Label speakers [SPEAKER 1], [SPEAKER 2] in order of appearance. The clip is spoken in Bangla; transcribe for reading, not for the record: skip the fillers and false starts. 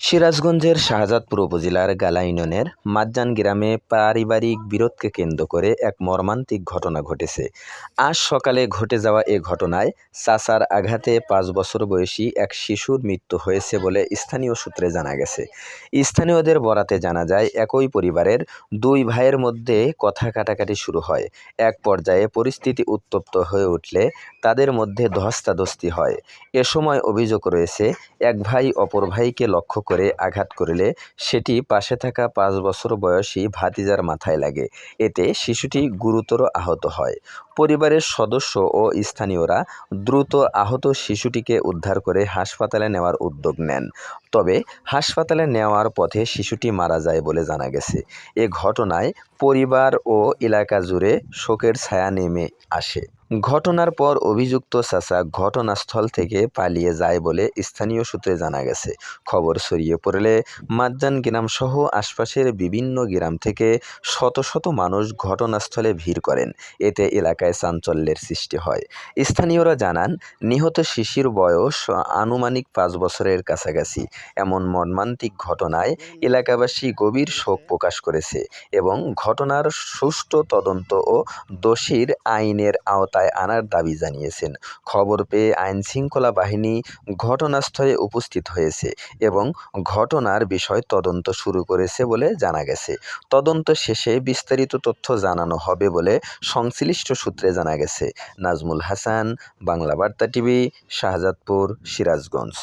[SPEAKER 1] সিরাজগঞ্জের শাহজাদপুর উপজেলার গালা ইউনিয়নের মাজ্জান গ্রামে পারিবারিক বিরোধকে কেন্দ্র করে এক মর্মান্তিক ঘটনা ঘটেছে। আজ সকালে ঘটে যাওয়া এ ঘটনায় চাচার আঘাতে ৫ বছর বয়সী এক শিশুর মৃত্যু হয়েছে বলে স্থানীয় সূত্রে জানা গেছে। স্থানীয়দের বরাতে জানা যায়, একই পরিবারের দুই ভাইয়ের মধ্যে কথা কাটাকাটি শুরু হয়। এক পর্যায়ে পরিস্থিতি উত্তপ্ত হয়ে উঠলে তাদের মধ্যে ধস্তাধস্তি হয়। এ সময় অভিযোগ রয়েছে, এক ভাই অপর ভাইকে লক্ষ্য করে আঘাত করলে সেটি পাশে থাকা ৫ বছর বয়সী ভাতিজার মাথায় লাগে। এতে শিশুটি গুরুতর আহত হয়। পরিবারের সদস্য ও স্থানীয়রা দ্রুত আহত শিশুটিকে উদ্ধার করে হাসপাতালে নেওয়ার উদ্যোগ নেন। তবে হাসপাতালে নেওয়ার পথে শিশুটি মারা যায় বলে জানা গেছে। এ ঘটনায় পরিবার ও এলাকা জুড়ে শোকের ছায়া নেমে আসে। ঘটনার পর অভিযুক্ত চাচা ঘটনাস্থল থেকে পালিয়ে যায় বলে স্থানীয় সূত্রে জানা গেছে। খবর ছড়িয়ে পড়লে মাজ্জান গ্রামসহ আশপাশের বিভিন্ন গ্রাম থেকে শত শত মানুষ ঘটনাস্থলে ভিড় করেন। এতে এলাকায় চাঞ্চল্যের সৃষ্টি হয়। স্থানীয়রা জানান, নিহত শিশুর বয়স আনুমানিক ৫ বছরের কাছাকাছি। এমন মর্মান্তিক ঘটনায় এলাকাবাসী গভীর শোক প্রকাশ করেছে এবং ঘটনার সুষ্ঠু তদন্ত ও দোষীর আইনের আওতায় আনার দাবি জানিয়েছেন। খবর পেয়ে আইনশৃঙ্খলা বাহিনী ঘটনাস্থলে উপস্থিত হয়েছে এবং ঘটনার বিষয় তদন্ত শুরু করেছে বলে জানা গেছে। তদন্ত শেষে বিস্তারিত তথ্য জানানো হবে বলে সংশ্লিষ্ট সূত্রে জানা গেছে। নাজমুল হাসান, বাংলা বার্তা টিভি, শাহজাদপুর, সিরাজগঞ্জ।